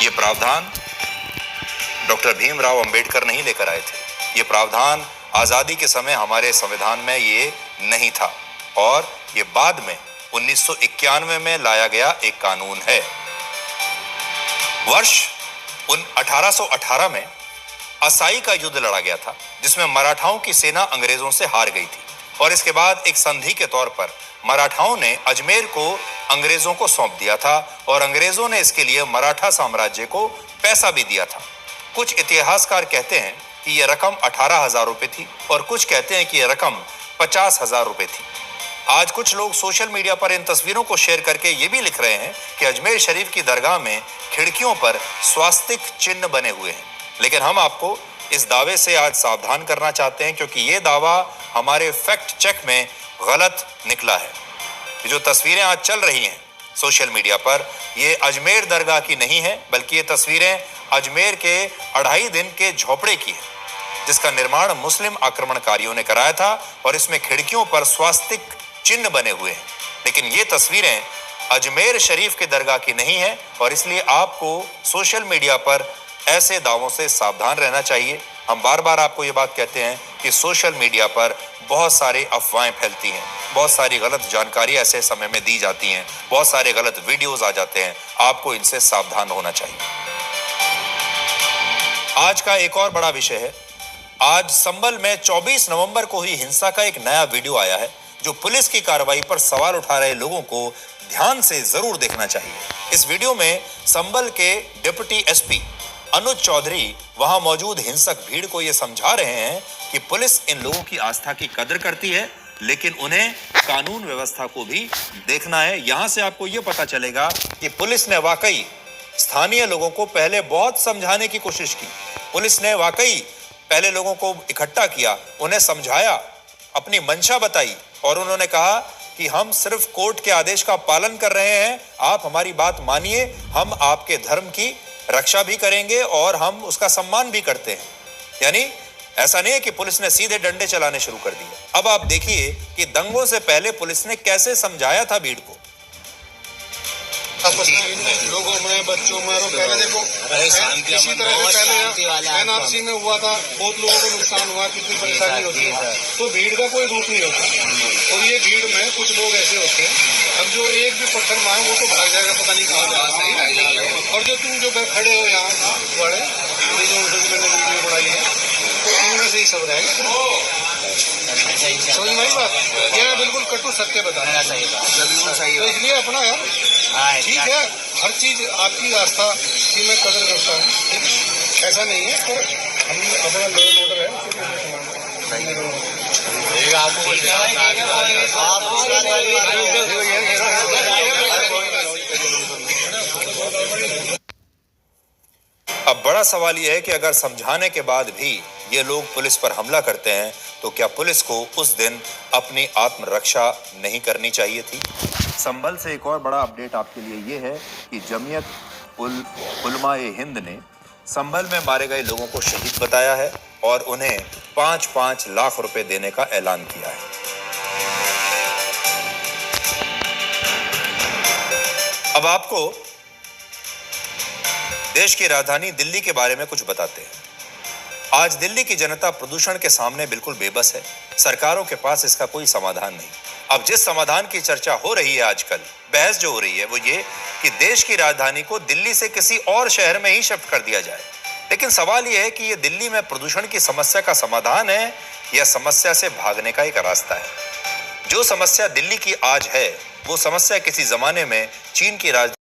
ये प्रावधान डॉक्टर भीमराव अंबेडकर नहीं लेकर आए थे। ये प्रावधान आजादी के समय हमारे संविधान में ये नहीं था और ये बाद में 1991 में लाया गया एक कानून है। वर्ष 1818 में असाई का युद्ध लड़ा गया था, जिसमें मराठाओं की सेना अंग्रेजों से हार गई थी और इसके बाद एक संधि के तौर पर मराठाओं ने अजमेर को अंग्रेजों को सौंप दिया था और अंग्रेजों ने इसके लिए मराठा साम्राज्य को पैसा भी दिया था। कुछ इतिहासकार कहते हैं कि यह रकम 18,000 रुपए थी और कुछ कहते हैं कि यह रकम 50,000 रुपए थी। आज कुछ लोग सोशल मीडिया पर इन तस्वीरों को शेयर करके ये भी लिख रहे हैं कि अजमेर शरीफ की दरगाह में खिड़कियों पर स्वास्तिक चिन्ह बने हुए हैं, लेकिन हम आपको इस दावे से आज सावधान करना चाहते हैं क्योंकि ये दावा हमारे फैक्ट चेक में गलत निकला है। ये जो तस्वीरें आज चल रही हैं सोशल मीडिया पर, ये अजमेर दरगाह की नहीं है, बल्कि ये तस्वीरें अजमेर के 2.5 दिन के झोपड़े की है, जिसका निर्माण मुस्लिम आक्रमणकारियों ने कराया था और इसमें खिड़कियों पर स्वास्तिक चिन्ह बने हुए हैं। लेकिन ये तस्वीरें अजमेर शरीफ के दरगाह की नहीं है और इसलिए आपको सोशल मीडिया पर ऐसे दावों से सावधान रहना चाहिए। हम बार बार आपको ये बात कहते हैं कि सोशल मीडिया पर बहुत सारी अफवाहें फैलती हैं, बहुत सारी गलत जानकारी ऐसे समय में दी जाती हैं, बहुत सारे गलत वीडियोस आ जाते हैं। आपको इनसे सावधान होना चाहिए। आज का एक और बड़ा विषय है। आज संभल में 24 नवंबर को हुई हिंसा का एक नया वीडियो आया है जो पुलिस की कार्रवाई पर सवाल उठा रहे लोगों को ध्यान से जरूर देखना चाहिए। इस वीडियो में संभल के डिप्टी एसपी अनुज चौधरी वहां मौजूद हिंसक भीड़ को यह समझा रहे हैं कि पुलिस इन लोगों की आस्था की कदर करती है, लेकिन उन्हें कानून व्यवस्था को भी देखना है। यहां से आपको यह पता चलेगा कि पुलिस ने वाकई स्थानीय लोगों को पहले बहुत समझाने की कोशिश की। पुलिस ने वाकई पहले लोगों को इकट्ठा किया, उन्हें समझाया, अपनी मंशा बताई और उन्होंने कहा कि हम सिर्फ कोर्ट के आदेश का पालन कर रहे हैं, आप हमारी बात मानिए, हम आपके धर्म की रक्षा भी करेंगे और हम उसका सम्मान भी करते हैं। यानी ऐसा नहीं है कि पुलिस ने सीधे डंडे चलाने शुरू कर दिए। अब आप देखिए कि दंगों से पहले पुलिस ने कैसे समझाया था भीड़ को। लोगों में, बच्चों में, और पहले देखो इसी तरह से पहले एनआरसी में हुआ था, बहुत लोगों को नुकसान हुआ, कितनी परेशानी होती है। तो भीड़ का कोई रूप नहीं होता और ये भीड़ में कुछ लोग ऐसे होते हैं, अब जो एक भी पत्थर मारे वो तो भाग जाएगा, पता नहीं कहाँ जाएगा। और जो तुम जो खड़े हो यहाँ बड़े जो मैंने वीडियो बनाई है, तो इनमें से ही सब रहेगा। समझ में आई बात? यह बिल्कुल कटु सत्य बताना चाहिए, तो इसलिए अपना यार ठीक है, हर चीज आपकी आस्था की मैं कदर करता हूँ, ठीक है, ऐसा नहीं है, पर हम अपना लॉ ऑर्डर है अब बड़ा सवाल यह है कि अगर समझाने के बाद भी ये लोग पुलिस पर हमला करते हैं तो क्या पुलिस को उस दिन अपनी आत्मरक्षा नहीं करनी चाहिए थी? संभल से एक और बड़ा अपडेट आपके लिए ये है कि जमीयत उलमाए हिंद ने संभल में मारे गए लोगों को शहीद बताया है और उन्हें 5-5 लाख रुपए देने का ऐलान किया है। अब आपको देश की राजधानी दिल्ली के बारे में कुछ बताते हैं। आज दिल्ली की जनता प्रदूषण के सामने बिल्कुल बेबस है। सरकारों के पास इसका कोई समाधान नहीं। अब जिस समाधान की चर्चा हो रही है आजकल, बहस जो हो रही है वो ये कि देश की राजधानी को दिल्ली से किसी और शहर में ही शिफ्ट कर दिया जाए। लेकिन सवाल यह है कि ये दिल्ली में प्रदूषण की समस्या का समाधान है या समस्या से भागने का एक रास्ता है। जो समस्या दिल्ली की आज है वो समस्या किसी जमाने में चीन की राजधानी